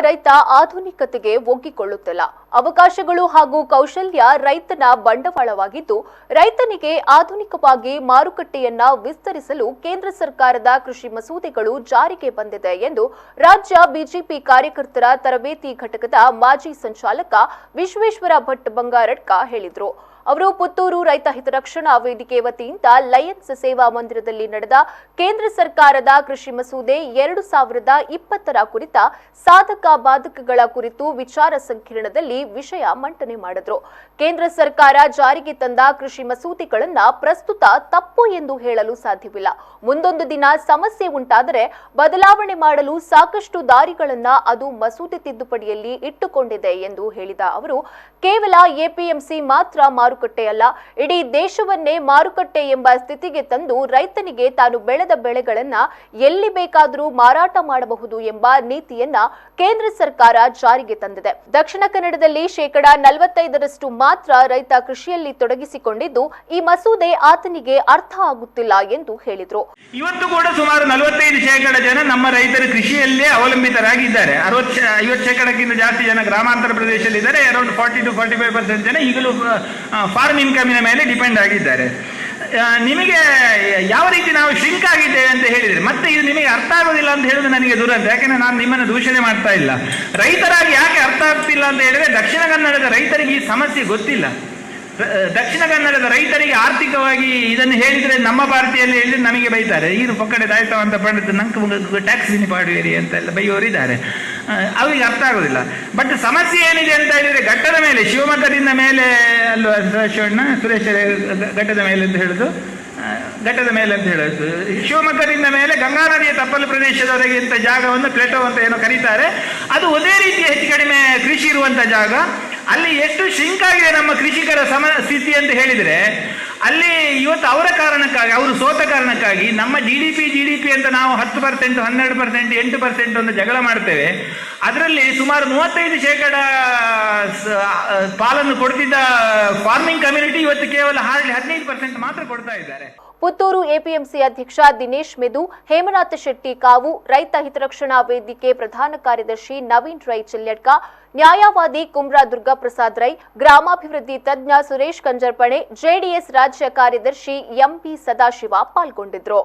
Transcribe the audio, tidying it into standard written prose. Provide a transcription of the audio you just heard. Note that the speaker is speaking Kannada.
ರೈತ ಆಧುನಿಕತೆಗೆ ಒಗ್ಗಿಕೊಳ್ಳುತ್ತಿಲ್ಲ. ಅವಕಾಶಗಳು ಹಾಗೂ ಕೌಶಲ್ಯ ರೈತನ ಬಂಡವಾಳವಾಗಿದ್ದು, ರೈತನಿಗೆ ಆಧುನಿಕವಾಗಿ ಮಾರುಕಟ್ಟೆಯನ್ನ ವಿಸ್ತರಿಸಲು ಕೇಂದ್ರ ಸರ್ಕಾರದ ಕೃಷಿ ಮಸೂದೆಗಳು ಜಾರಿಗೆ ಬಂದಿದೆ ಎಂದು ರಾಜ್ಯ ಬಿಜೆಪಿ ಕಾರ್ಯಕರ್ತರ ತರಬೇತಿ ಘಟಕದ ಮಾಜಿ ಸಂಚಾಲಕ ವಿಶ್ವೇಶ್ವರ ಭಟ್ ಬಂಗಾರಡ್ಕ ಹೇಳಿದರು. ಅವರು ಪುತ್ತೂರು ರೈತ ಹಿತರಕ್ಷಣಾ ವೇದಿಕೆ ವತಿಯಿಂದ ಲಯನ್ಸ್ ಸೇವಾ ಮಂದಿರದಲ್ಲಿ ನಡೆದ ಕೇಂದ್ರ ಸರ್ಕಾರದ ಕೃಷಿ ಮಸೂದೆ 2020 ಕುರಿತ ಸಾಧಕ ಬಾಧಕಗಳ ಕುರಿತು ವಿಚಾರ ಸಂಕಿರಣದಲ್ಲಿ ವಿಷಯ ಮಂಡನೆ ಮಾಡಿದರು. ಕೇಂದ್ರ ಸರ್ಕಾರ ಜಾರಿಗೆ ತಂದ ಕೃಷಿ ಮಸೂದೆಗಳನ್ನು ಪ್ರಸ್ತುತ ತಪ್ಪು ಎಂದು ಹೇಳಲು ಸಾಧ್ಯವಿಲ್ಲ. ಮುಂದೊಂದು ದಿನ ಸಮಸ್ಯೆ ಉಂಟಾದರೆ ಬದಲಾವಣೆ ಮಾಡಲು ಸಾಕಷ್ಟು ದಾರಿಗಳನ್ನು ಅದು ಮಸೂದೆ ತಿದ್ದುಪಡಿಯಲ್ಲಿ ಇಟ್ಟುಕೊಂಡಿದೆ ಎಂದು ಹೇಳಿದ ಅವರು, ಕೇವಲ ಎಪಿಎಂಸಿ ಮಾತ್ರ ಮಾರುಕಟ್ಟೆಯಲ್ಲ, ಇಡೀ ದೇಶವನ್ನೇ ಮಾರುಕಟ್ಟೆ ಎಂಬ ಸ್ಥಿತಿಗೆ ತಂದು ರೈತನಿಗೆ ತಾನು ಬೆಳೆದ ಬೆಳೆಗಳನ್ನ ಎಲ್ಲಿ ಬೇಕಾದರೂ ಮಾರಾಟ ಮಾಡಬಹುದು ಎಂಬ ನೀತಿಯನ್ನ ಕೇಂದ್ರ ಸರ್ಕಾರ ಜಾರಿಗೆ ತಂದಿದೆ. ದಕ್ಷಿಣ ಕನ್ನಡದಲ್ಲಿ 45% ಮಾತ್ರ ರೈತ ಕೃಷಿಯಲ್ಲಿ ತೊಡಗಿಸಿಕೊಂಡಿದ್ದು, ಈ ಮಸೂದೆ ಆತನಿಗೆ ಅರ್ಥ ಆಗುತ್ತಿಲ್ಲ ಎಂದು ಹೇಳಿದರು. ಇವತ್ತು ಕೂಡ ಸುಮಾರು 45% ಜನ ನಮ್ಮ ರೈತರು ಕೃಷಿಯಲ್ಲೇ ಅವಲಂಬಿತರಾಗಿದ್ದಾರೆ. 50% ಜಾಸ್ತಿ ಜನ ಗ್ರಾಮಾಂತರ ಪ್ರದೇಶದಲ್ಲಿದ್ದಾರೆ. ಅರೌಂಡ್ 40 to 45% ಜನ ಈಗಲೂ ಫಾರ್ಮ್ ಇನ್ಕಮಿನ ಮೇಲೆ ಡಿಪೆಂಡ್ ಆಗಿದ್ದಾರೆ. ನಿಮಗೆ ಯಾವ ರೀತಿ ನಾವು ಶ್ರಿಂಕ್ ಆಗಿದ್ದೇವೆ ಅಂತ ಹೇಳಿದರೆ, ಮತ್ತೆ ಇದು ನಿಮಗೆ ಅರ್ಥ ಆಗೋದಿಲ್ಲ ಅಂತ ಹೇಳೋದು ನನಗೆ ದುರಂತ. ಯಾಕೆಂದ್ರೆ ನಾನು ನಿಮ್ಮನ್ನು ದೂಷಣೆ ಮಾಡ್ತಾ ಇಲ್ಲ. ರೈತರಾಗಿ ಯಾಕೆ ಅರ್ಥ ಆಗ್ತಿಲ್ಲ ಅಂತ ಹೇಳಿದ್ರೆ, ದಕ್ಷಿಣ ಕನ್ನಡದ ರೈತರಿಗೆ ಈ ಸಮಸ್ಯೆ ಗೊತ್ತಿಲ್ಲ. ದಕ್ಷಿಣ ಕನ್ನಡದ ರೈತರಿಗೆ ಆರ್ಥಿಕವಾಗಿ ಇದನ್ನು ಹೇಳಿದರೆ, ನಮ್ಮ ಭಾರತೀಯಲ್ಲಿ ಹೇಳಿದ್ರೆ ನಮಗೆ ಬೈತಾರೆ. ಇದು ಪಕ್ಕಡೆ ದಾಯ್ತವಂತ ಪಡೆದು ನಂಗೆ ಟ್ಯಾಕ್ಸ್ ವಿನಿ ಪಾಡುವೇರಿ ಅಂತೆಲ್ಲ ಬೈಯೋರಿದ್ದಾರೆ. ಅವರಿಗೆ ಅರ್ಥ ಆಗೋದಿಲ್ಲ. ಬಟ್ ಸಮಸ್ಯೆ ಏನಿದೆ ಅಂತ ಹೇಳಿದ್ರೆ, ಘಟ್ಟದ ಮೇಲೆ ಶಿವಮೊಗ್ಗದಿಂದ ಮೇಲೆ ಅಲ್ವಾ ಸುರೇಶ್ ಘಟ್ಟದ ಮೇಲೆ ಅಂತ ಹೇಳುದು, ಘಟ್ಟದ ಮೇಲೆ ಅಂತ ಹೇಳೋದು, ಶಿವಮೊಗ್ಗದಿಂದ ಮೇಲೆ ಗಂಗಾ ನದಿಯ ತಪ್ಪಲು ಪ್ರದೇಶದವರೆಗೆ ಇಂಥ ಜಾಗವನ್ನು ಪ್ಲೇಟೋ ಅಂತ ಏನೋ ಕರೀತಾರೆ. ಅದು ಒಂದೇ ರೀತಿಯ ಹೆಚ್ಚು ಕಡಿಮೆ ಕೃಷಿ ಇರುವಂಥ ಜಾಗ. ಅಲ್ಲಿ ಎಷ್ಟು ಶ್ರಿಂಕ್ ಆಗಿದೆ ನಮ್ಮ ಕೃಷಿಕರ ಸ್ಥಿತಿ ಅಂತ ಹೇಳಿದರೆ, ಅಲ್ಲಿ ಇವತ್ತು ಅವರ ಕಾರಣಕ್ಕಾಗಿ, ಅವರು ಸೋತ ಕಾರಣಕ್ಕಾಗಿ ನಮ್ಮ ಜಿ ಡಿ ಪಿ ಅಂತ ನಾವು 10%, 12%, 8% ಒಂದು ಜಗಳ ಮಾಡ್ತೇವೆ. ಅದರಲ್ಲಿ ಸುಮಾರು 35% ಪಾಲನ್ನು ಕೊಡ್ತಿದ್ದ ಫಾರ್ಮಿಂಗ್ ಕಮ್ಯುನಿಟಿ ಇವತ್ತು ಕೇವಲ 15% ಮಾತ್ರ ಕೊಡ್ತಾ ಇದ್ದಾರೆ. ಪುತ್ತೂರು ಎಪಿಎಂಸಿ ಅಧ್ಯಕ್ಷ ದಿನೇಶ್ ಮೆದು, ಹೇಮನಾಥ ಶೆಟ್ಟಿ ಕಾವು, ರೈತ ಹಿತರಕ್ಷಣಾ ವೇದಿಕೆ ಪ್ರಧಾನ ಕಾರ್ಯದರ್ಶಿ ನವೀನ್ ರೈ ಚೆಲ್ಯಡ್ಕ, ನ್ಯಾಯವಾದಿ ಕುಮ್ರಾ ದುರ್ಗಾಪ್ರಸಾದ್ ರೈ, ಗ್ರಾಮಾಭಿವೃದ್ಧಿ ತಜ್ಞ ಸುರೇಶ್ ಕಂಜರ್ಪಣೆ, ಜೆಡಿಎಸ್ ರಾಜ್ಯ ಕಾರ್ಯದರ್ಶಿ ಎಂಪಿ ಸದಾಶಿವ ಪಾಲ್ಗೊಂಡಿದ್ರು.